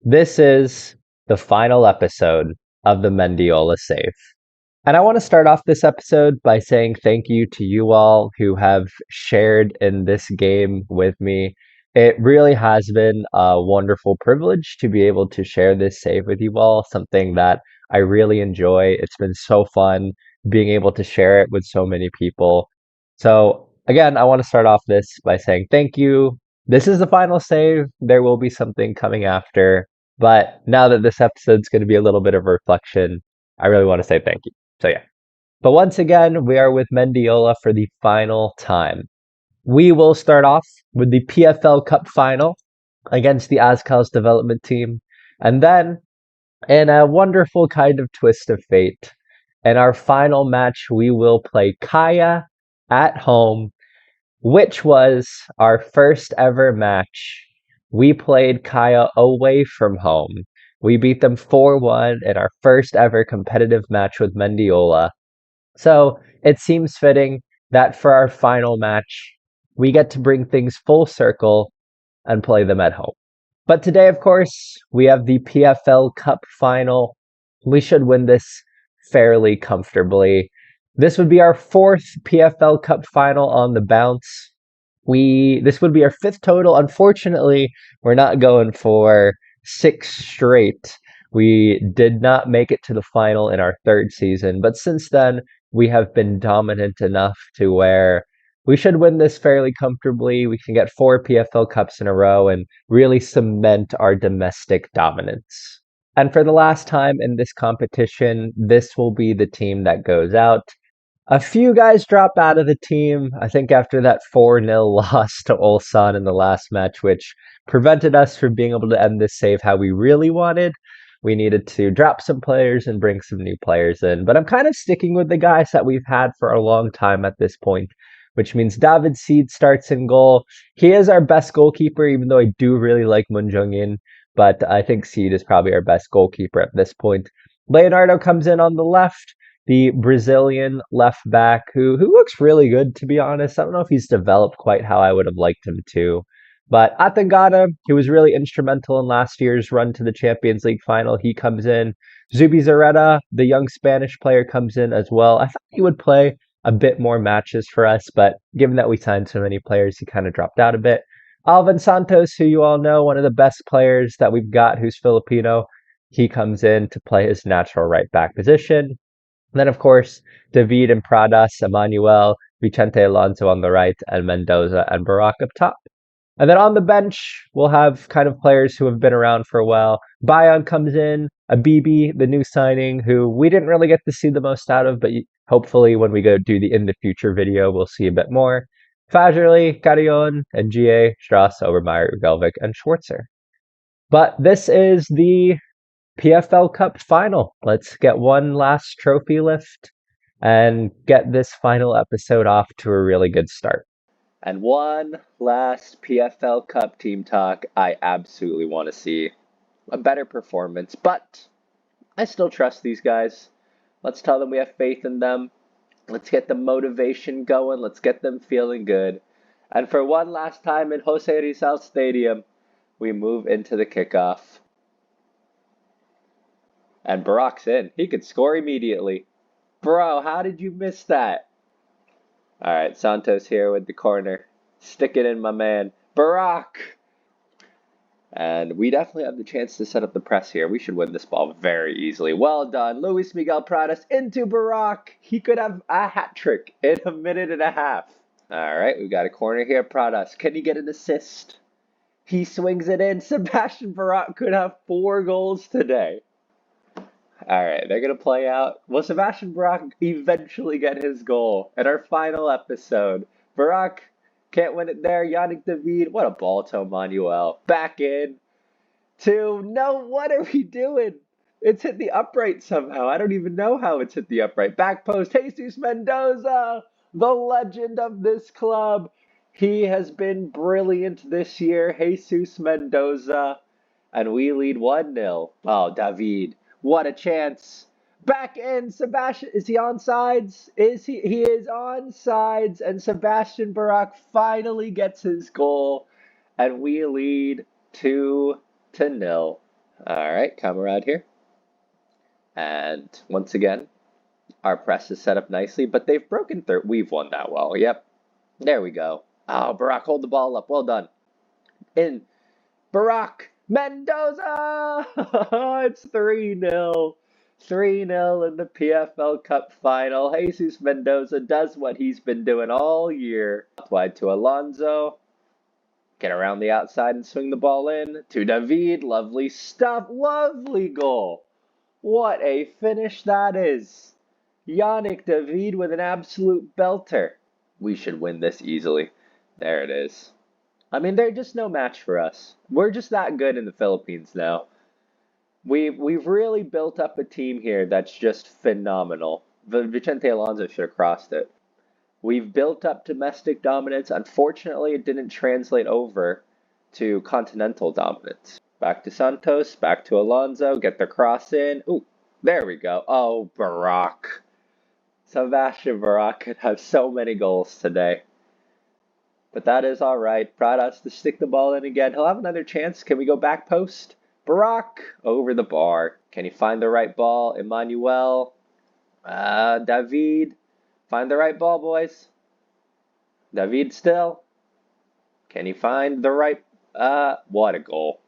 This is the final episode of the Mendiola save. And I want to start off this episode by saying thank you to you all who have shared in this game with me. It really has been a wonderful privilege to be able to share this save with you all, something that I really enjoy. It's been so fun being able to share it with so many people. So, again, I want to start off this by saying thank you. This is the final save. There will be something coming after. But now that this episode's going to be a little bit of a reflection, I really want to say thank you. So yeah. But once again, we are with Mendiola for the final time. We will start off with the PFL Cup final against the Azcals development team. And then, in a wonderful kind of twist of fate, in our final match, we will play Kaya at home, which was our first ever match. We played Kaya away from home. We beat them 4-1 in our first ever competitive match with Mendiola. So it seems fitting that for our final match, we get to bring things full circle and play them at home. But today, of course, we have the PFL Cup final. We should win this fairly comfortably. This would be our fourth PFL Cup final on the bounce. This would be our fifth total. Unfortunately, we're not going for six straight. We did not make it to the final in our third season, but since then we have been dominant enough to where we should win this fairly comfortably. We can get four PFL Cups in a row and really cement our domestic dominance. And for the last time in this competition, this will be the team that goes out. A few guys drop out of the team, I think after that 4-0 loss to Ulsan in the last match, which prevented us from being able to end this save how we really wanted. We needed to drop some players and bring some new players in. But I'm kind of sticking with the guys that we've had for a long time at this point, which means David Seed starts in goal. He is our best goalkeeper, even though I do really like Moon Jung-in, but I think Seed is probably our best goalkeeper at this point. Leonardo comes in on the left, the Brazilian left back who looks really good, to be honest. I don't know if he's developed quite how I would have liked him to. But Atangana, he was really instrumental in last year's run to the Champions League final. He comes in. Zubizarreta, the young Spanish player, comes in as well. I thought he would play a bit more matches for us, but given that we signed so many players, he kind of dropped out a bit. Alvin Santos, who you all know, one of the best players that we've got, who's Filipino, he comes in to play his natural right back position. And then, of course, David and Pradas, Emmanuel, Vicente Alonso on the right, and Mendoza and Barak up top. And then on the bench, we'll have kind of players who have been around for a while. Bayon comes in, Abibi, the new signing, who we didn't really get to see the most out of, but hopefully when we go do the In the Future video, we'll see a bit more. Fajerly, Carrion, and GA, Strauss, Obermeyer, Ugelvik, and Schwarzer. But this is the PFL Cup final. Let's get one last trophy lift and get this final episode off to a really good start. And one last PFL Cup team talk. I absolutely want to see a better performance, but I still trust these guys. Let's tell them we have faith in them. Let's get the motivation going. Let's get them feeling good. And for one last time in Jose Rizal Stadium, we move into the kickoff. And Barak's in. He could score immediately. Bro, how did you miss that? All right, Santos here with the corner. Stick it in, my man. Barak! And we definitely have the chance to set up the press here. We should win this ball very easily. Well done. Luis Miguel Pradas into Barak. He could have a hat trick in a minute and a half. All right, we got a corner here. Pradas, can he get an assist? He swings it in. Sebastian Barak could have 4 goals today. All right, they're going to play out. Will Sebastian Barak eventually get his goal in our final episode? Barak can't win it there. Yannick David, what a ball to Emmanuel. Back in. 2. No, what are we doing? It's hit the upright somehow. I don't even know how it's hit the upright. Back post, Jesus Mendoza, the legend of this club. He has been brilliant this year, Jesus Mendoza. And we lead 1-0. Oh, David. What a chance. Back in, Sebastian. Is he on sides? He is on sides, and Sebastian Barak finally gets his goal, and we lead 2-0. All right, Kamerad here. And once again, our press is set up nicely, but they've broken through. We've won that well. Yep. There we go. Oh, Barack, hold the ball up. Well done. In. Barack Mendoza! It's 3-0. 3-0 in the PFL Cup final. Jesus Mendoza does what he's been doing all year. Wide to Alonso. Get around the outside and swing the ball in. To David. Lovely stuff. Lovely goal. What a finish that is. Yannick David with an absolute belter. We should win this easily. There it is. I mean, they're just no match for us. We're just that good in the Philippines now. We've really built up a team here that's just phenomenal. Vicente Alonso should have crossed it. We've built up domestic dominance. Unfortunately, it didn't translate over to continental dominance. Back to Santos, back to Alonso, get the cross in. Ooh, there we go. Oh, Barak. Sebastian Barak could have so many goals today. But that is all right. Pradas to stick the ball in again. He'll have another chance. Can we go back post? Barak over the bar. Can he find the right ball? Emmanuel. David. Find the right ball, boys. David still. Can he find the right... what a goal.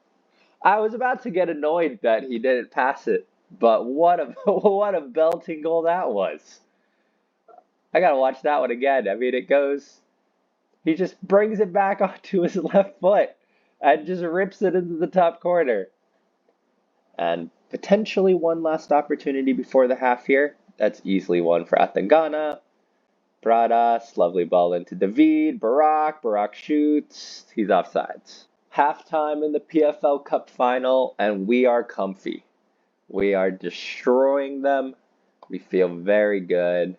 I was about to get annoyed that he didn't pass it. But what a what a belting goal that was. I gotta watch that one again. I mean, it goes... He just brings it back onto his left foot and just rips it into the top corner. And potentially one last opportunity before the half here. That's easily one for Atangana. Pradas, lovely ball into David. Barak shoots. He's offsides. Halftime in the PFL Cup final, and we are comfy. We are destroying them. We feel very good.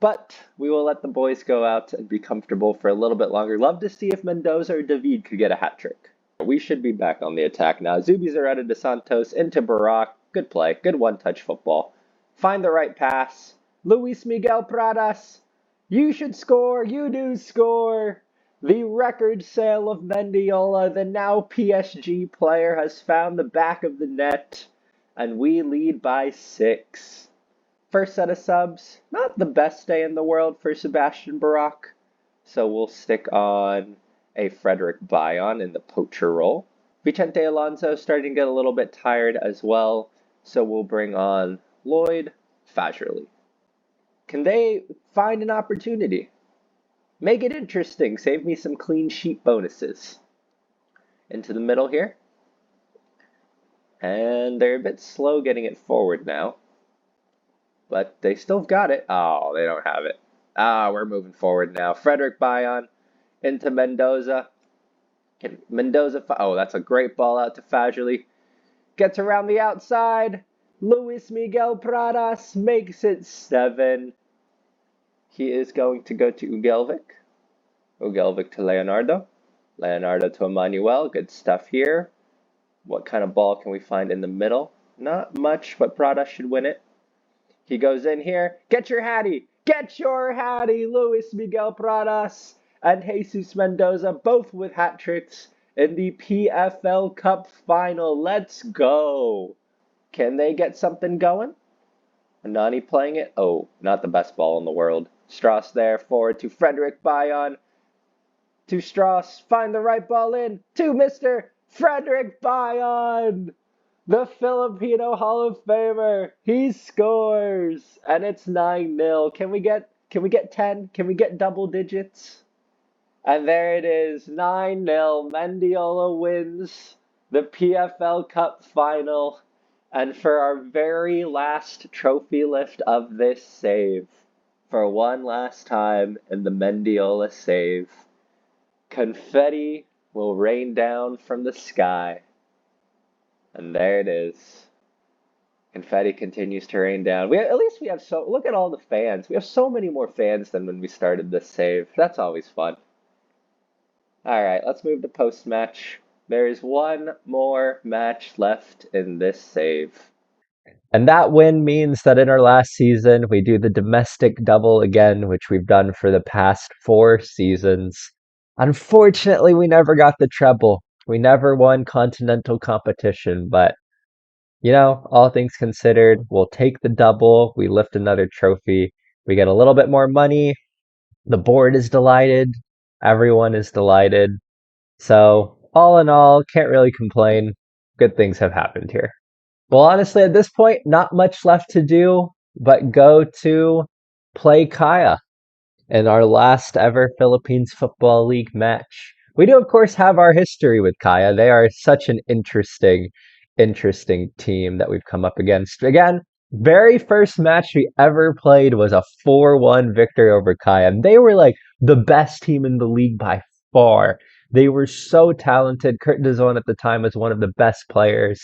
But we will let the boys go out and be comfortable for a little bit longer. Love to see if Mendoza or David could get a hat trick. We should be back on the attack now. Zubizarreta de Santos into Barak. Good play. Good one-touch football. Find the right pass. Luis Miguel Pradas. You should score. You do score. The record sale of Mendiola, the now PSG player, has found the back of the net. And we lead by 6. First set of subs, not the best day in the world for Sebastian Barak, so we'll stick on a Frederick Bayon in the poacher role. Vicente Alonso starting to get a little bit tired as well, so we'll bring on Lloyd Fagerly. Can they find an opportunity? Make it interesting, save me some clean sheet bonuses. Into the middle here. And they're a bit slow getting it forward now. But they still got it. Oh, they don't have it. We're moving forward now. Frederick Bayon into Mendoza. Oh, that's a great ball out to Fagerly. Gets around the outside. Luis Miguel Pradas makes it 7. He is going to go to Ugelvic. Ugelvic to Leonardo. Leonardo to Emmanuel. Good stuff here. What kind of ball can we find in the middle? Not much, but Pradas should win it. He goes in here. Get your Hattie. Get your Hattie. Luis Miguel Pradas and Jesus Mendoza, both with hat tricks in the PFL Cup final. Let's go. Can they get something going? Anani playing it. Oh, not the best ball in the world. Strauss there. Forward to Frederick Bayon. To Strauss. Find the right ball in. To Mr. Frederick Bayon. The Filipino Hall of Famer. He scores. And it's 9-0. Can we get 10? Can we get double digits? And there it is. 9-0. Mendiola wins the PFL Cup final. And for our very last trophy lift of this save, for one last time in the Mendiola save, confetti will rain down from the sky. And there it is. Confetti continues to rain down. At least we have look at all the fans. We have so many more fans than when we started this save. That's always fun. Alright, let's move to post-match. There is one more match left in this save. And that win means that in our last season, we do the domestic double again, which we've done for the past 4 seasons. Unfortunately, we never got the treble. We never won continental competition, but all things considered, we'll take the double. We lift another trophy. We get a little bit more money. The board is delighted. Everyone is delighted. So, all in all, can't really complain. Good things have happened here. Well, honestly, at this point, not much left to do but go to play Kaya in our last ever Philippines Football League match. We do, of course, have our history with Kaya. They are such an interesting team that we've come up against. Again, very first match we ever played was a 4-1 victory over Kaya. They were like the best team in the league by far. They were so talented. Kurt Dazon at the time was one of the best players,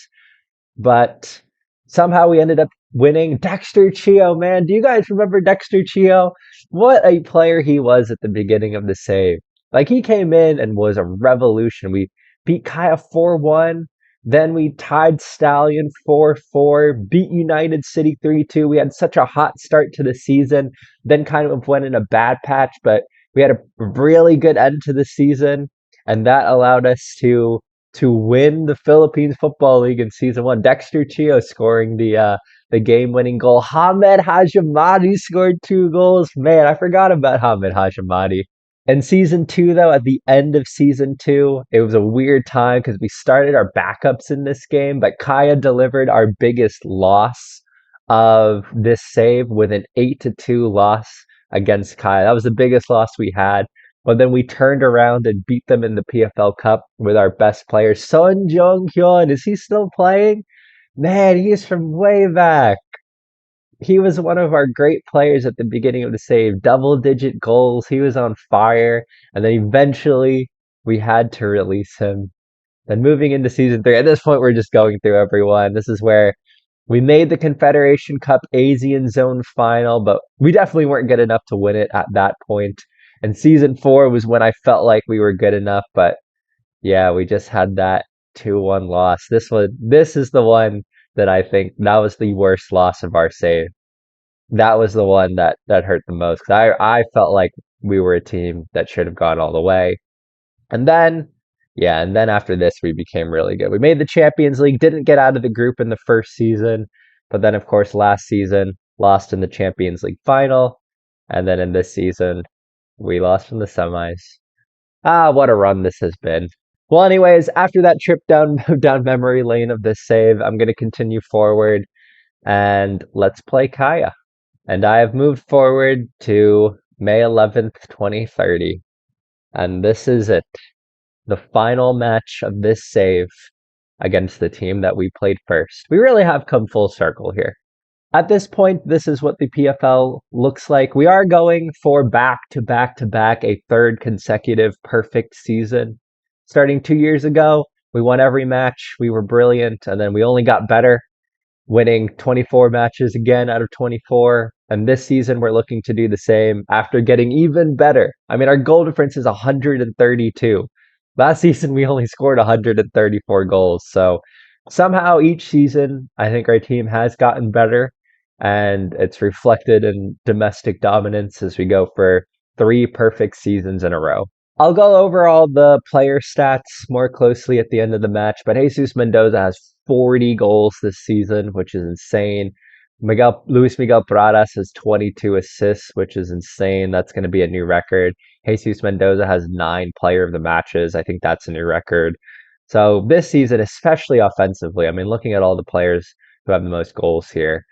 but somehow we ended up winning. Dexter Chio, man, do you guys remember Dexter Chio? What a player he was at the beginning of the save. Like, he came in and was a revolution. We beat Kaya 4-1. Then we tied Stallion 4-4, beat United City 3-2. We had such a hot start to the season, then kind of went in a bad patch, but we had a really good end to the season, and that allowed us to win the Philippines Football League in season one. Dexter Chio scoring the game-winning goal. Hamed Hajimadi scored 2 goals. Man, I forgot about Hamed Hajimadi. In season two, though, at the end of season two, it was a weird time because we started our backups in this game, but Kaya delivered our biggest loss of this save with an 8-2 loss against Kaya. That was the biggest loss we had. But then we turned around and beat them in the PFL Cup with our best player, Son Jong Hyun. Is he still playing? Man, he's from way back. He was one of our great players at the beginning of the save, double-digit goals. He was on fire. And then eventually we had to release him. Then moving into season three, at this point, we're just going through everyone. This is where we made the Confederation Cup Asian Zone final, but we definitely weren't good enough to win it at that point. And season four was when I felt like we were good enough, but yeah, we just had that 2-1 loss. This is the one that I think that was the worst loss of our save. That was the one that hurt the most. 'Cause I felt like we were a team that should have gone all the way. And then, yeah, and then after this, we became really good. We made the Champions League, didn't get out of the group in the first season, but then, of course, last season, lost in the Champions League final. And then in this season, we lost from the semis. Ah, what a run this has been. Well, anyways, after that trip down down memory lane of this save, I'm going to continue forward and let's play Kaya. And I have moved forward to May 11th, 2030. And this is it. The final match of this save against the team that we played first. We really have come full circle here. At this point, this is what the PFL looks like. We are going for back to back to back, a third consecutive perfect season. Starting 2 years ago, we won every match. We were brilliant, and then we only got better, winning 24 matches again out of 24. And this season, we're looking to do the same after getting even better. I mean, our goal difference is 132. Last season, we only scored 134 goals. So somehow each season, I think our team has gotten better, and it's reflected in domestic dominance as we go for 3 perfect seasons in a row. I'll go over all the player stats more closely at the end of the match, but Jesus Mendoza has 40 goals this season, which is insane. Luis Miguel Pradas has 22 assists, which is insane. That's going to be a new record. Jesus Mendoza has 9 player of the matches. I think that's a new record. So this season, especially offensively, I mean, looking at all the players who have the most goals here,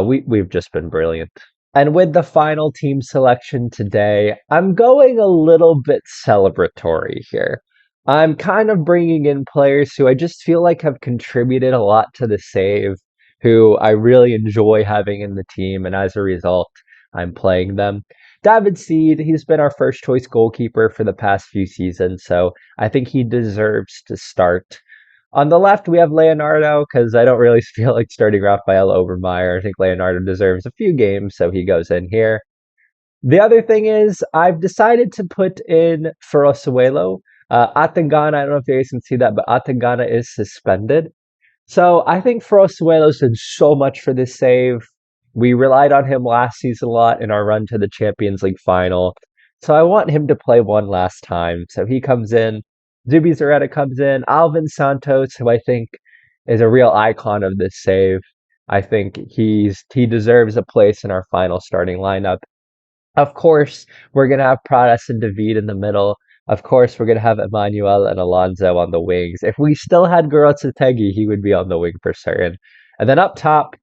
we've just been brilliant. And with the final team selection today, I'm going a little bit celebratory here. I'm kind of bringing in players who I just feel like have contributed a lot to the save, who I really enjoy having in the team, and as a result, I'm playing them. David Seed, he's been our first choice goalkeeper for the past few seasons, so I think he deserves to start. On the left, we have Leonardo, because I don't really feel like starting Rafael Obermeyer. I think Leonardo deserves a few games, so he goes in here. The other thing is, I've decided to put in Ferrosuelo. Atangana, I don't know if you guys can see that, but Atangana is suspended. So I think Ferrosuelo's done so much for this save. We relied on him last season a lot in our run to the Champions League final. So I want him to play one last time. So he comes in. Zubi Zareta comes in. Alvin Santos, who I think is a real icon of this save. I think he deserves a place in our final starting lineup. Of course, we're gonna have Pradas and David in the middle. Of course, we're gonna have Emmanuel and Alonso on the wings. If we still had Gorotsetegi, he would be on the wing for certain. And then up top,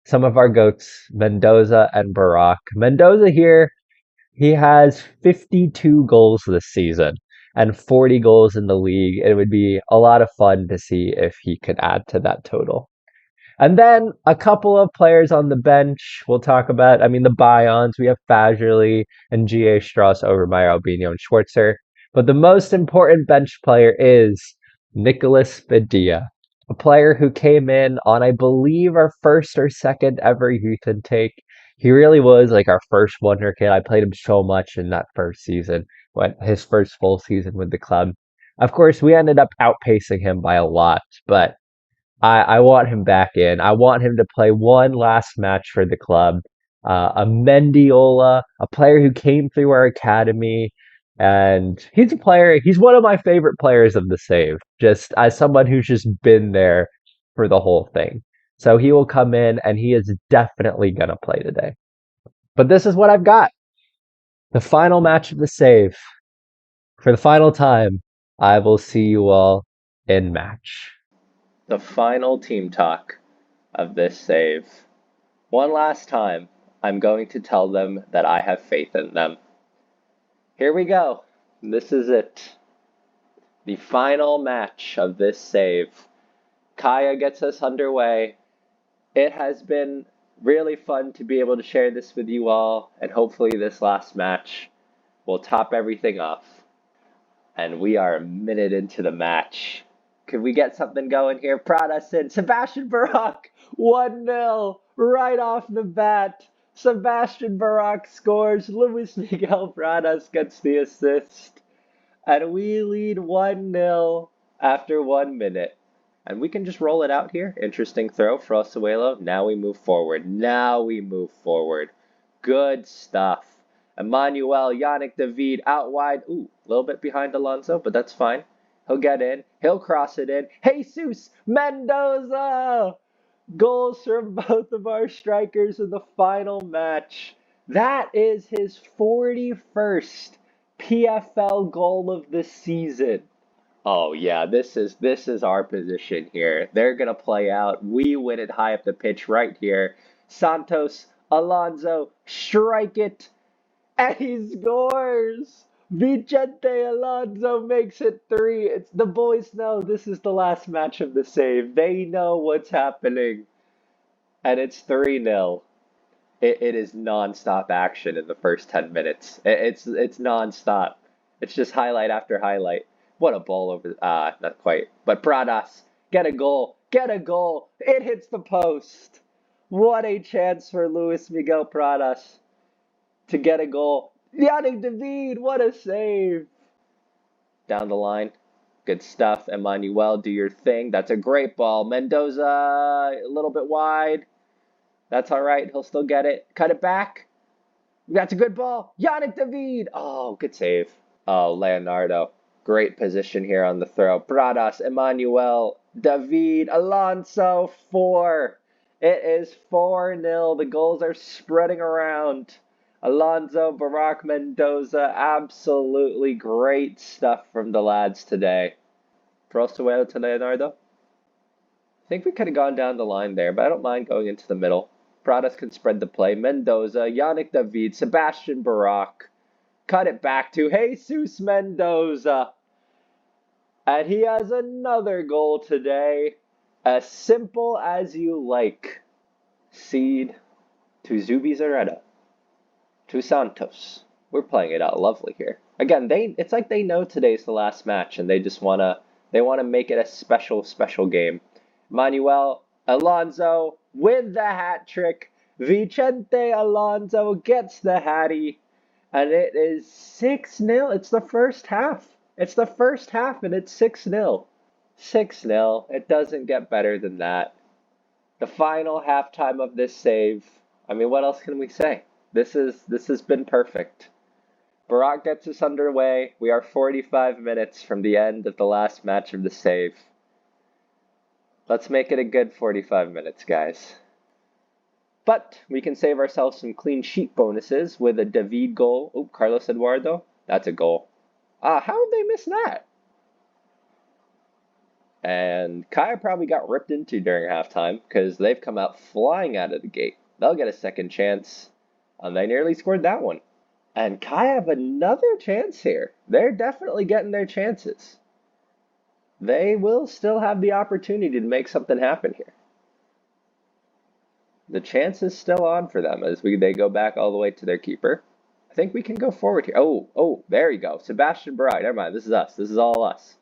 some of our goats, Mendoza and Barak. Mendoza here, he has 52 goals this season and 40 goals in the league. It would be a lot of fun to see if he could add to that total. And then a couple of players on the bench we'll talk about. I mean, the Bayons, we have Fajerly and G.A. Strauss, Overmeyer, Albino, and Schwarzer. But the most important bench player is Nicholas Badia, a player who came in on, I believe, our first or second ever youth intake. He really was like our first wonder kid. I played him so much in that first season, when his first full season with the club. Of course, we ended up outpacing him by a lot, but I want him back in. I want him to play one last match for the club. A Mendiola, a player who came through our academy, and he's a player. He's one of my favorite players of the save. Just as someone who's just been there for the whole thing. So he will come in, and he is definitely gonna play today. But this is what I've got. The final match of the save. For the final time, I will see you all in match. The final team talk of this save. One last time, I'm going to tell them that I have faith in them. Here we go. This is it. The final match of this save. Kaya gets us underway. It has been really fun to be able to share this with you all, and hopefully this last match will top everything off. And we are a minute into the match. Could we get something going here? Protestant, Sebastian Barak, 1-0, right off the bat. Sebastian Barak scores. Luis Miguel Pradas gets the assist. And we lead 1-0 after 1 minute. And we can just roll it out here. Interesting throw for Osuelo. Now we move forward. Good stuff. Emmanuel, Yannick David out wide. Ooh, a little bit behind Alonso, but that's fine. He'll get in. He'll cross it in. Jesus Mendoza! Goals from both of our strikers in the final match. That is his 41st PFL goal of the season. Oh yeah, this is our position here. They're gonna play out. We win it high up the pitch right here. Santos, Alonso, strike it, and he scores. Vicente Alonso makes it 3. It's the boys know this is the last match of the save. They know what's happening, and it's 3-0. It is non-stop action in the first 10 minutes. It's non-stop. It's just highlight after highlight. What a ball over, not quite. But Pradas, get a goal. Get a goal. It hits the post. What a chance for Luis Miguel Pradas to get a goal. Yannick David, what a save. Down the line. Good stuff. Emmanuel, do your thing. That's a great ball. Mendoza, a little bit wide. That's all right. He'll still get it. Cut it back. That's a good ball. Yannick David. Oh, good save. Oh, Leonardo. Great position here on the throw. Pradas, Emmanuel, David, Alonso, 4. It is 4-0. The goals are spreading around. Alonso, Barak, Mendoza. Absolutely great stuff from the lads today. Prosuelo to Leonardo. I think we could have gone down the line there, but I don't mind going into the middle. Pradas can spread the play. Mendoza, Yannick David, Sebastian Barak. Cut it back to Jesus Mendoza. And he has another goal today. As simple as you like. Seed to Zubi Zareta. To Santos. We're playing it out lovely here. Again, it's like they know today's the last match and they just wanna make it a special, special game. Manuel Alonso with the hat trick. Vicente Alonso gets the hattie. And it is 6-0. It's the first half. It's the first half and it's 6-0. 6-0. It doesn't get better than that. The final halftime of this save. I mean, what else can we say? This has been perfect. Barak gets us underway. We are 45 minutes from the end of the last match of the save. Let's make it a good 45 minutes, guys. But we can save ourselves some clean sheet bonuses with a David goal. Oh, Carlos Eduardo. That's a goal. How did they miss that? And Kaya probably got ripped into during halftime because they've come out flying out of the gate. They'll get a second chance. And they nearly scored that one. And Kaya have another chance here. They're definitely getting their chances. They will still have the opportunity to make something happen here. The chance is still on for them as they go back all the way to their keeper. I think we can go forward here. Oh, there you go. Sebastian Barak. Never mind. This is us. This is all us.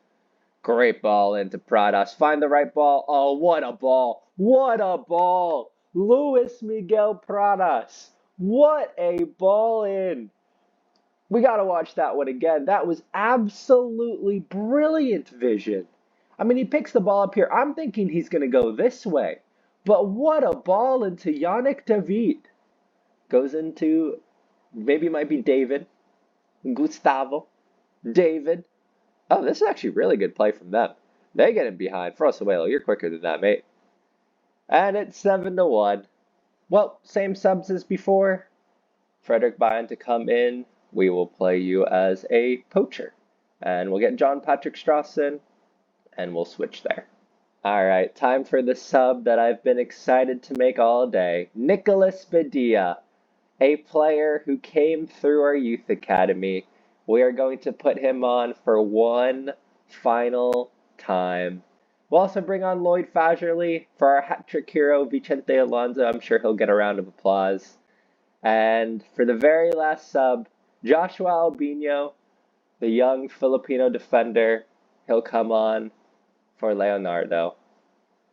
Great ball into Pradas. Find the right ball. Oh, what a ball. What a ball. Luis Miguel Pradas. What a ball in. We got to watch that one again. That was absolutely brilliant vision. I mean, he picks the ball up here. I'm thinking he's going to go this way. But what a ball into Yannick David. Goes into, maybe it might be David. Gustavo. David. Oh, this is actually really good play from them. They get him behind. Frosuelo, you're quicker than that, mate. And it's 7-1. Well, same subs as before. Frederick Bayern to come in. We will play you as a poacher. And we'll get John Patrick Strauss in. And we'll switch there. Alright, time for the sub that I've been excited to make all day. Nicolas Badia, a player who came through our youth academy. We are going to put him on for one final time. We'll also bring on Lloyd Fagerly for our hat-trick hero, Vicente Alonso. I'm sure he'll get a round of applause. And for the very last sub, Joshua Albino, the young Filipino defender. He'll come on for Leonardo.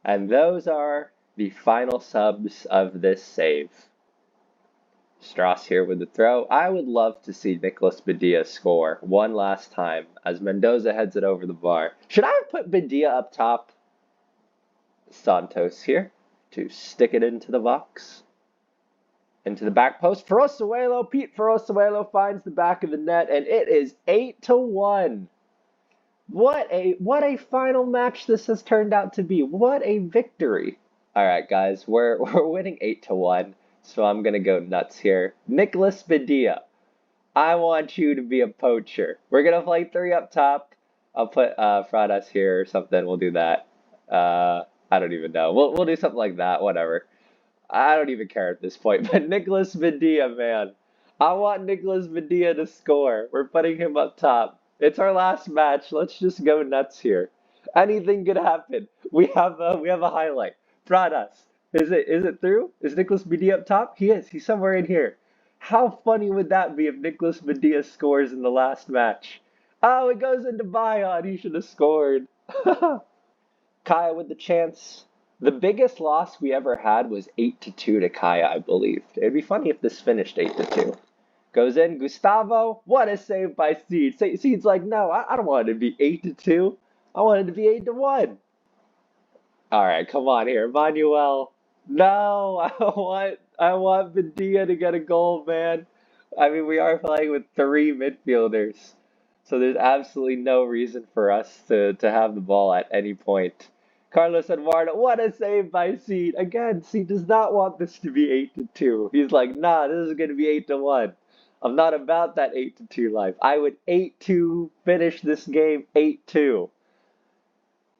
And those are the final subs of this save. Strauss here with the throw. I would love to see Nicolas Badia score one last time as Mendoza heads it over the bar. Should I have put Badia up top? Santos here to stick it into the box. Into the back post. Frosuelo. Pete Frosuelo finds the back of the net, and it is 8-1. What a final match this has turned out to be. What a victory. All right, guys, we're winning 8-1, so I'm going to go nuts here. Nicolas Badia, I want you to be a poacher. We're going to play 3 up top. I'll put Fradas here or something. We'll do that. I don't even know. We'll do something like that, whatever. I don't even care at this point, but Nicolas Badia, man. I want Nicolas Badia to score. We're putting him up top. It's our last match. Let's just go nuts here. Anything could happen. We have a highlight. Pradas. Is it through? Is Nicolas Badia up top? He is. He's somewhere in here. How funny would that be if Nicolas Badia scores in the last match? Oh, it goes into Bayon. He should have scored. Kaya with the chance. The biggest loss we ever had was 8-2 to Kaya, I believe. It'd be funny if this finished 8-2. Goes in, Gustavo. What a save by Seed. Seed's like, no, I don't want it to be 8-2. I want it to be 8-1. All right, come on here, Manuel. No, I want Badia to get a goal, man. I mean, we are playing with 3 midfielders, so there's absolutely no reason for us to have the ball at any point. Carlos Eduardo, what a save by Seed. Again, Seed does not want this to be 8-2. He's like, nah, this is going to be 8-1. I'm not about that 8-2 life. I would 8-2 finish this game 8-2.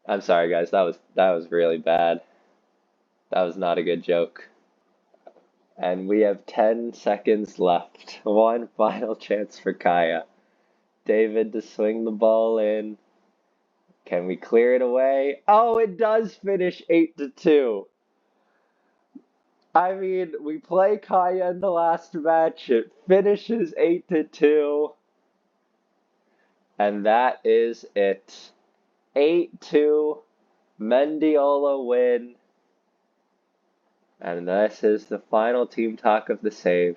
I'm sorry, guys. That was really bad. That was not a good joke. And we have 10 seconds left. One final chance for Kaya. David to swing the ball in. Can we clear it away? Oh, it does finish 8-2. I mean, we play Kaya in the last match. It finishes 8-2. And that is it. 8-2. Mendiola win. And this is the final team talk of the save.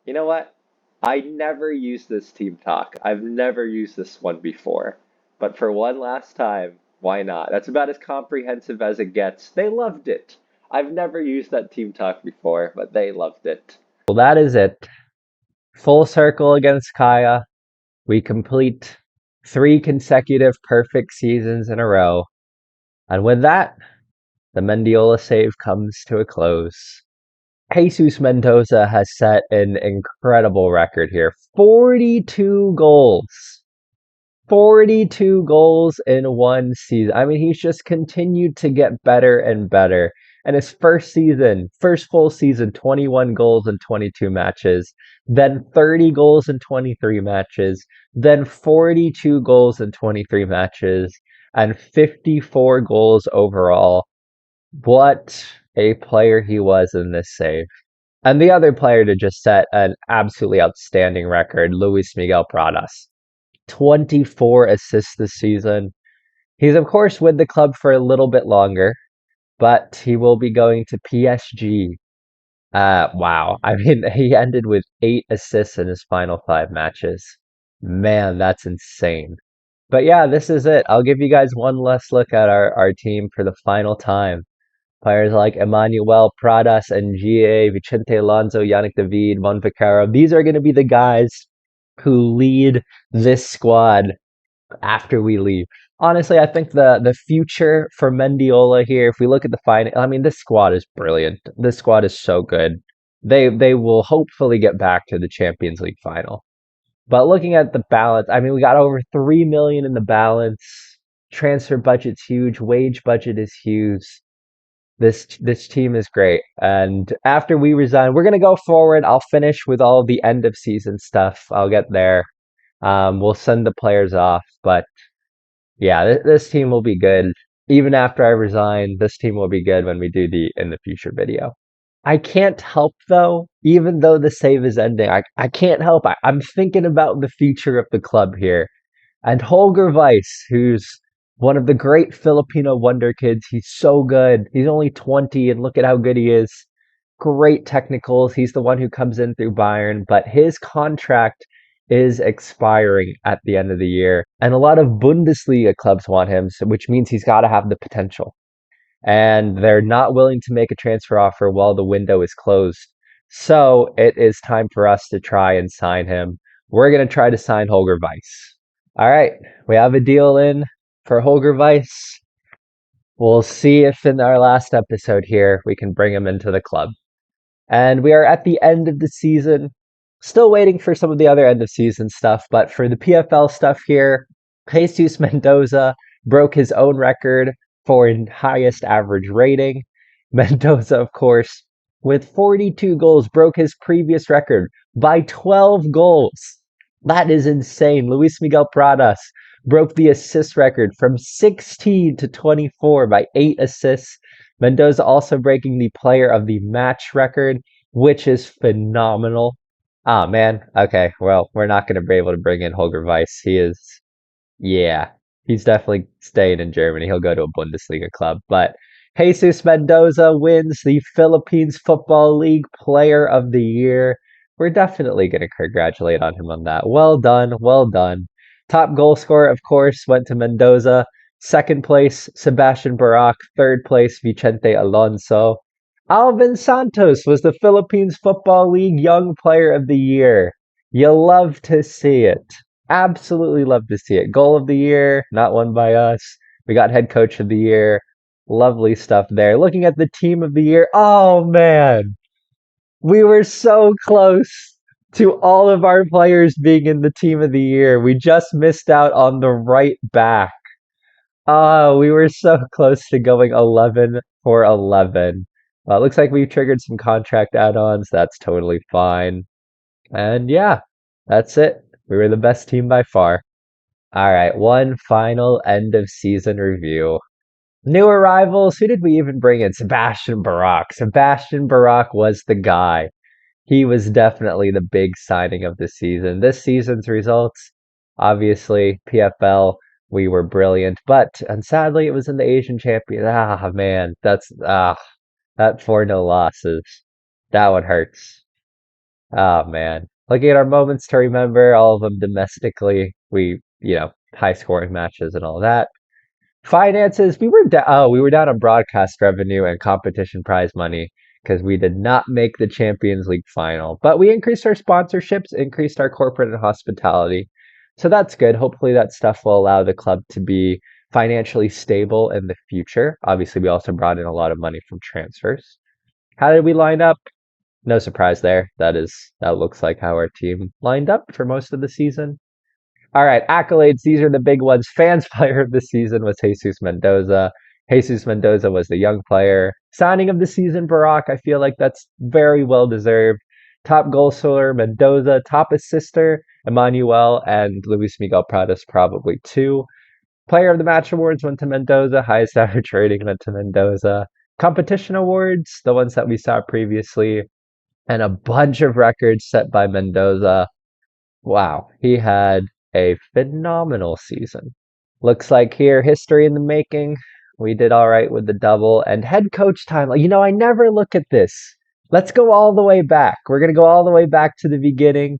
You know what? I never use this team talk. I've never used this one before. But for one last time, why not? That's about as comprehensive as it gets. They loved it. I've never used that team talk before, but they loved it. Well, that is it. Full circle against Kaya. We complete 3 consecutive perfect seasons in a row. And with that, the Mendiola save comes to a close. Jesus Mendoza has set an incredible record here. 42 goals. 42 goals in one season. I mean, he's just continued to get better and better. And his first season, first full season, 21 goals in 22 matches, then 30 goals in 23 matches, then 42 goals in 23 matches, and 54 goals overall. What a player he was in this save. And the other player to just set an absolutely outstanding record, Luis Miguel Pradas. 24 assists this season. He's, of course, with the club for a little bit longer, but he will be going to PSG. Wow. I mean, he ended with 8 assists in his final 5 matches. Man, that's insane. But yeah, this is it. I'll give you guys one last look at our team for the final time. Players like Emmanuel Pradas and GA, Vicente Alonso, Yannick David, Mon Vaccaro. These are going to be the guys who lead this squad after we leave. Honestly, I think the future for Mendiola here, if we look at the final, I mean, this squad is brilliant. This squad is so good. They will hopefully get back to the Champions League final. But looking at the balance, I mean, we got over 3 million in the balance. Transfer budget's huge. Wage budget is huge. This team is great. And after we resign, we're gonna go forward. I'll finish with all the end of season stuff. I'll get there. We'll send the players off, but yeah, this team will be good. Even after I resign, this team will be good when we do the in the future video. I can't help though, even though the save is ending, I can't help. I'm thinking about the future of the club here. And Holger Weiss, who's one of the great Filipino wonder kids. He's so good. He's only 20, and look at how good he is. Great technicals. He's the one who comes in through Bayern, but his contract is expiring at the end of the year. And a lot of Bundesliga clubs want him, which means he's got to have the potential. And they're not willing to make a transfer offer while the window is closed. So it is time for us to try and sign him. We're going to try to sign Holger Weiss. All right, we have a deal in for Holger Weiss. We'll see if in our last episode here we can bring him into the club. And we are at the end of the season. Still waiting for some of the other end of season stuff, but for the PFL stuff here, Jesus Mendoza broke his own record for highest average rating. Mendoza, of course, with 42 goals, broke his previous record by 12 goals. That is insane. Luis Miguel Pradas broke the assist record from 16 to 24 by 8 assists. Mendoza also breaking the player of the match record, which is phenomenal. Ah, man. Okay, well, we're not going to be able to bring in Holger Weiss. Yeah, he's definitely staying in Germany. He'll go to a Bundesliga club. But Jesus Mendoza wins the Philippines Football League Player of the Year. We're definitely going to congratulate on him on that. Well done, well done. Top goal scorer, of course, went to Mendoza. Second place, Sebastian Barak. Third place, Vicente Alonso. Alvin Santos was the Philippines Football League Young Player of the Year. You love to see it. Absolutely love to see it. Goal of the year, not won by us. We got head coach of the year. Lovely stuff there. Looking at the team of the year. Oh, man. We were so close to all of our players being in the team of the year. We just missed out on the right back. Oh, we were so close to going 11 for 11. It looks like we've triggered some contract add-ons. That's totally fine. And yeah, that's it. We were the best team by far. All right, one final end of season review. New arrivals. Who did we even bring in? Sebastian Barak. Sebastian Barak was the guy. He was definitely the big signing of the season. This season's results, obviously, PFL, we were brilliant, but and sadly, it was in the Asian Champion. Ah, man, that 4-0 losses. That one hurts. Oh, man. Looking at our moments to remember, all of them domestically. High scoring matches and all that. Finances, we were down on broadcast revenue and competition prize money. because we did not make the Champions League final. But we increased our sponsorships, increased our corporate and hospitality. So that's good. Hopefully, that stuff will allow the club to be financially stable in the future. Obviously, we also brought in a lot of money from transfers. How did we line up? No surprise there. That looks like how our team lined up for most of the season. All right, accolades. These are the big ones. Fans player of the season was Jesus Mendoza. Jesus Mendoza was the young player. Signing of the season, Barack. I feel like that's very well deserved. Top goal scorer, Mendoza. Top assister, Emmanuel and Luis Miguel Prados, probably two. Player of the match awards went to Mendoza. Highest average rating went to Mendoza. Competition awards, the ones that we saw previously, and a bunch of records set by Mendoza. Wow, he had a phenomenal season. Looks like here, history in the making. We did all right with the double and head coach time. I never look at this. Let's go all the way back. We're going to go all the way back to the beginning.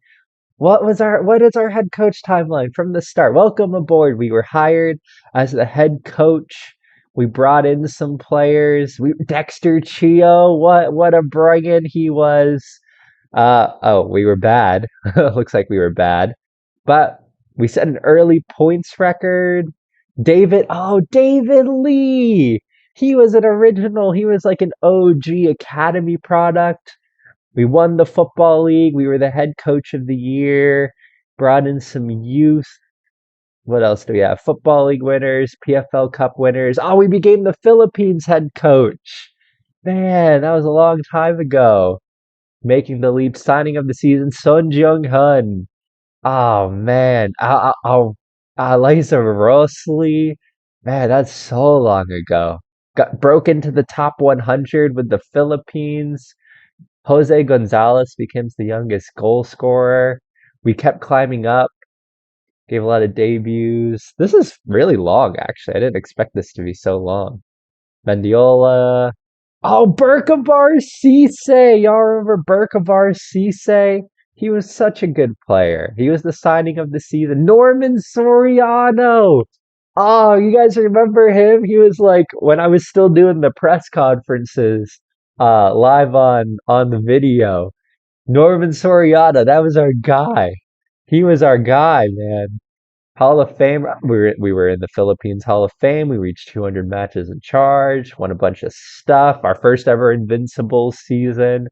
What is our head coach timeline from the start? Welcome aboard. We were hired as the head coach. We brought in some players. Dexter Chio, what a bring-in he was. Oh, we were bad. Looks like we were bad. But we set an early points record. David Lee. He was an original. He was like an OG Academy product. We won the Football League. We were the head coach of the year. Brought in some youth. What else do we have? Football League winners, PFL Cup winners. Oh, we became the Philippines head coach. Man, that was a long time ago. Making the leap, signing of the season, Son Jung-hun. Oh man, Liza Rossley. Man, that's so long ago. Got broke into the top 100 with the Philippines. Jose Gonzalez becomes the youngest goal scorer. We kept climbing up, gave a lot of debuts. This is really long, actually. I didn't expect this to be so long. Mendiola. Oh, Berkabar Cisse. Y'all remember Berkabar Cisse? He was such a good player. He was the signing of the season. Norman Soriano. Oh, you guys remember him? He was like when I was still doing the press conferences, live on the video. Norman Soriano, that was our guy. He was our guy, man. Hall of Fame. We were in the Philippines Hall of Fame. We reached 200 matches in charge. Won a bunch of stuff. Our first ever Invincible season.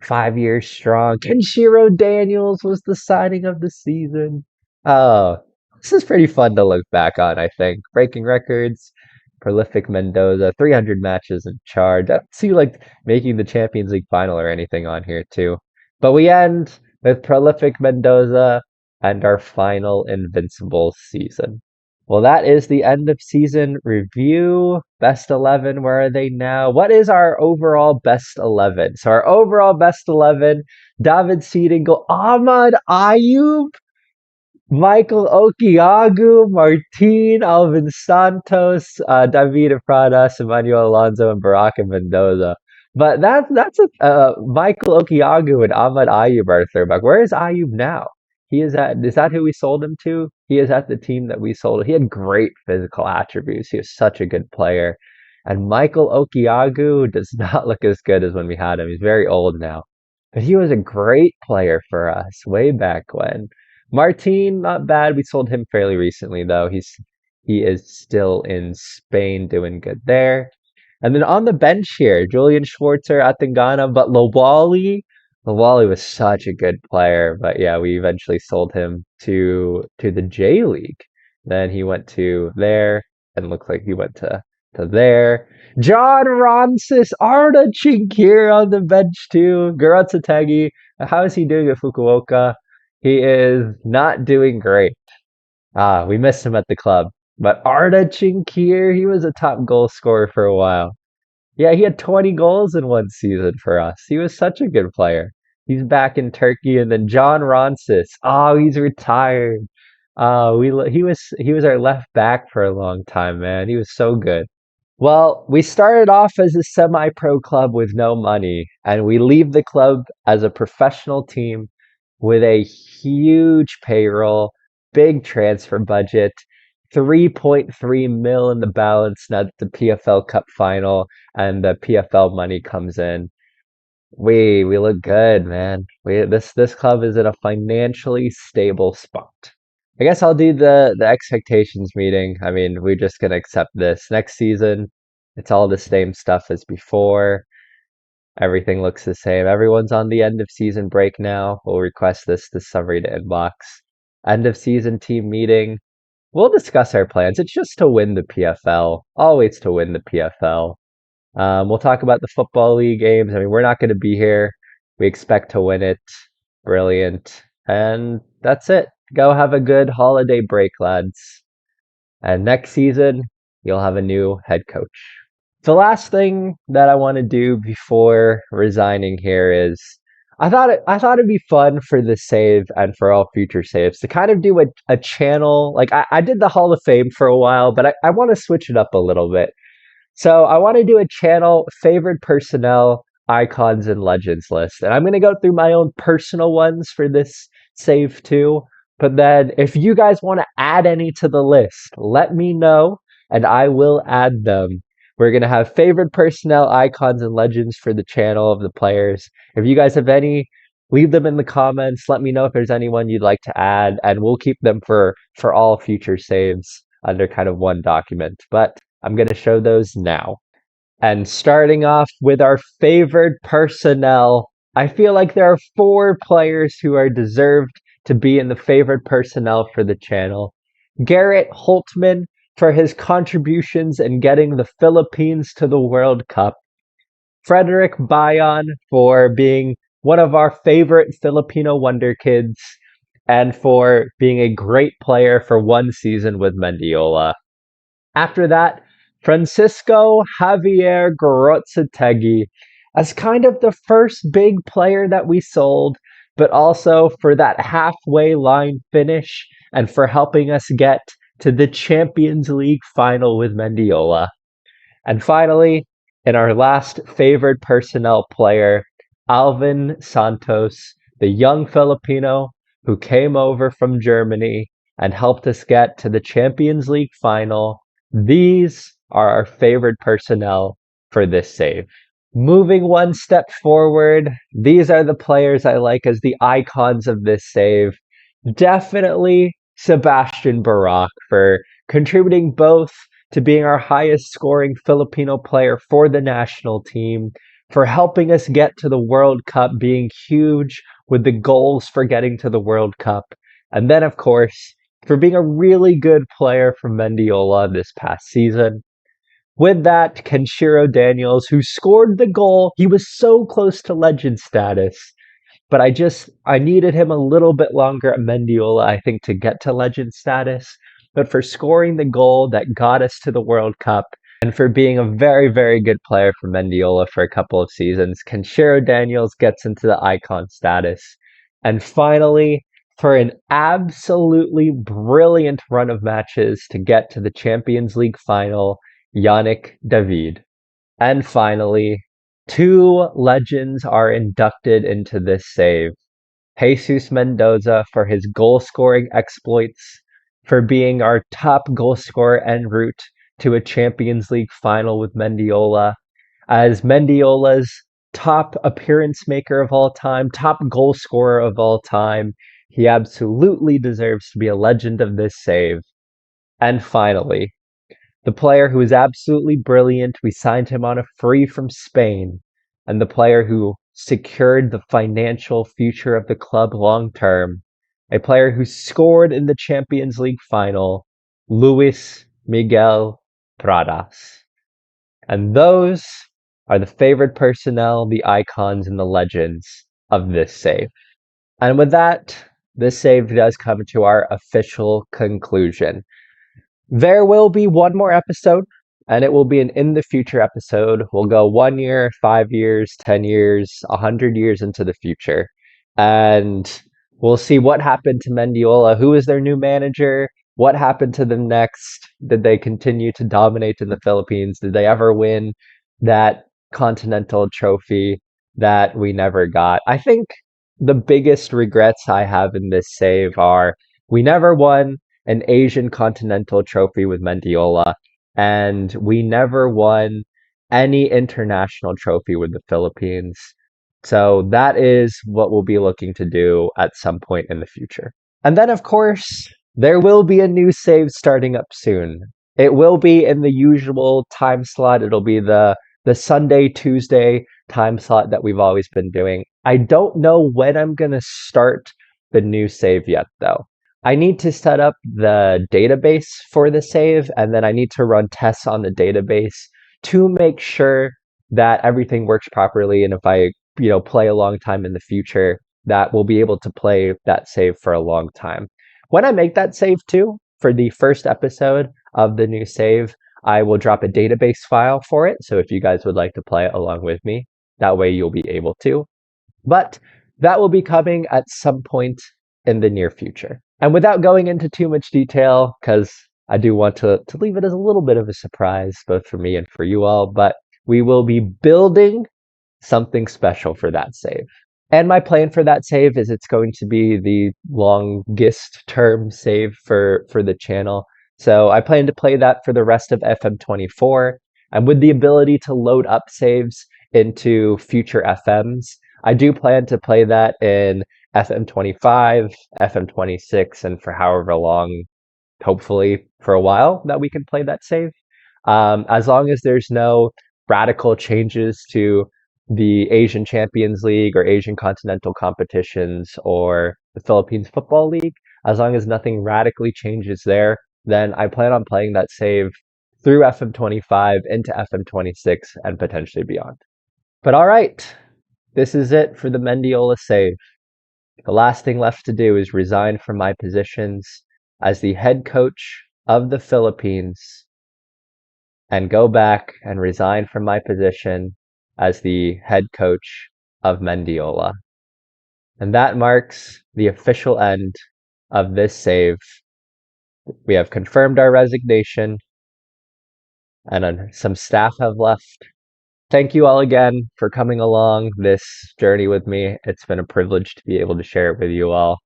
5 years strong. Kenshiro Daniels was the signing of the season. Oh, this is pretty fun to look back on, I think. Breaking records, prolific Mendoza, 300 matches in charge. I don't see like making the Champions League final or anything on here too. But we end with prolific Mendoza and our final Invincible season. Well, that is the end of season review. Best 11, where are they now? What is our overall best 11? So, our overall best 11, David Seedingle, Ahmad Ayub, Michael Okiagu, Martin, Alvin Santos, David Pradas, Emmanuel Alonso, and Baraka Mendoza. But that's a Michael Okiagu and Ahmad Ayub are third back. Where is Ayub now? Is that who we sold him to? He is at the team that we sold. He had great physical attributes. He was such a good player. And Michael Okiagu does not look as good as when we had him. He's very old now. But he was a great player for us way back when. Martin, not bad. We sold him fairly recently though. He is still in Spain doing good there. And then on the bench here, Julian Schwarzer, Atangana, but Lawali was such a good player, but yeah, we eventually sold him to the J League. Then he went to there, and looks like he went to there. John Ronsis, Arda Chinkir on the bench too. Garatsategi, how is he doing at Fukuoka? He is not doing great. We missed him at the club. But Arda Chinkir, he was a top goal scorer for a while. Yeah, he had 20 goals in one season for us. He was such a good player. He's back in Turkey, and then John Ronsis. Oh, he's retired. He was our left back for a long time, man. He was so good. Well, we started off as a semi-pro club with no money, and we leave the club as a professional team with a huge payroll, big transfer budget, 3.3 mil in the balance now that the PFL Cup final and the PFL money comes in. We look good, man. This club is in a financially stable spot. I guess I'll do the expectations meeting. I mean, we're just gonna accept this. Next season, it's all the same stuff as before. Everything looks the same. Everyone's on the end of season break now. We'll request this summary to inbox. End of season team meeting. We'll discuss our plans. It's just to win the PFL. Always to win the PFL. We'll talk about the Football League games. I mean, we're not going to be here. We expect to win it. Brilliant. And that's it. Go have a good holiday break, lads. And next season, you'll have a new head coach. The last thing that I want to do before resigning here is I thought it'd be fun for this save and for all future saves to kind of do a channel. Like I did the Hall of Fame for a while, but I want to switch it up a little bit. So I want to do a channel favorite personnel, icons, and legends list. And I'm going to go through my own personal ones for this save too. But then if you guys want to add any to the list, let me know and I will add them. We're going to have favorite personnel, icons, and legends for the channel of the players. If you guys have any, leave them in the comments. Let me know if there's anyone you'd like to add, and we'll keep them for all future saves under kind of one document. But I'm going to show those now. And starting off with our favorite personnel, I feel like there are 4 players who are deserved to be in the favorite personnel for the channel. Garrett Holtman for his contributions in getting the Philippines to the World Cup. Frederick Bayon for being one of our favorite Filipino wonder kids and for being a great player for one season with Mendiola. After that, Francisco Javier Gorotzategui as kind of the first big player that we sold, but also for that halfway line finish and for helping us get to the Champions League final with Mendiola. And finally, in our last favored personnel player, Alvin Santos, the young Filipino who came over from Germany and helped us get to the Champions League final. These are our favorite personnel for this save. Moving one step forward, these are the players I like as the icons of this save. Definitely Sebastian Barak for contributing both to being our highest scoring Filipino player for the national team, for helping us get to the World Cup, being huge with the goals for getting to the World Cup, and then, of course, for being a really good player for Mendiola this past season. With that, Kenshiro Daniels, who scored the goal, he was so close to legend status, but I needed him a little bit longer at Mendiola, I think, to get to legend status. But for scoring the goal that got us to the World Cup and for being a very, very good player for Mendiola for a couple of seasons, Kenshiro Daniels gets into the icon status. And finally, for an absolutely brilliant run of matches to get to the Champions League final, Yannick David. And finally, 2 legends are inducted into this save. Jesus Mendoza for his goal-scoring exploits, for being our top goal scorer en route to a Champions League final with Mendiola, as Mendiola's top appearance maker of all time, top goal scorer of all time. He absolutely deserves to be a legend of this save. And finally, the player who is absolutely brilliant, we signed him on a free from Spain, and the player who secured the financial future of the club long term, a player who scored in the Champions League final, Luis Miguel Pradas. And those are the favorite personnel, the icons, and the legends of this save. And with that, this save does come to our official conclusion. There will be one more episode, and it will be an in the future episode. We'll go 1 year, 5 years, 10 years, 100 years into the future. And we'll see what happened to Mendiola. Who is their new manager? What happened to them next? Did they continue to dominate in the Philippines? Did they ever win that continental trophy that we never got? I think the biggest regrets I have in this save are we never won an Asian continental trophy with Mendiola, and we never won any international trophy with the Philippines. So that is what we'll be looking to do at some point in the future. And then, of course, there will be a new save starting up soon. It will be in the usual time slot. It'll be the Sunday, Tuesday time slot that we've always been doing. I don't know when I'm going to start the new save yet, though. I need to set up the database for the save, and then I need to run tests on the database to make sure that everything works properly. And if I, play a long time in the future, that we'll be able to play that save for a long time. When I make that save too, for the first episode of the new save, I will drop a database file for it. So if you guys would like to play it along with me, that way you'll be able to. But that will be coming at some point in the near future. And without going into too much detail, because I do want to leave it as a little bit of a surprise, both for me and for you all, but we will be building something special for that save. And my plan for that save is it's going to be the longest term save for the channel. So I plan to play that for the rest of FM24, and with the ability to load up saves into future FMs. I do plan to play that in FM25, FM26, and for however long, hopefully for a while, that we can play that save. As long as there's no radical changes to the Asian Champions League or Asian Continental competitions or the Philippines Football League, as long as nothing radically changes there, then I plan on playing that save through FM25 into FM26 and potentially beyond. But all right, this is it for the Mendiola save. The last thing left to do is resign from my positions as the head coach of the Philippines and go back and resign from my position as the head coach of Mendiola. And that marks the official end of this save. We have confirmed our resignation, and some staff have left. Thank you all again for coming along this journey with me. It's been a privilege to be able to share it with you all.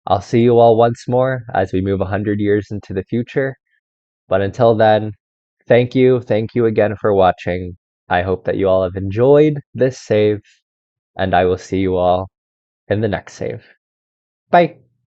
I'll see you all once more as we move 100 years into the future. But until then, thank you again for watching. I hope that you all have enjoyed this save, and I will see you all in the next save. Bye!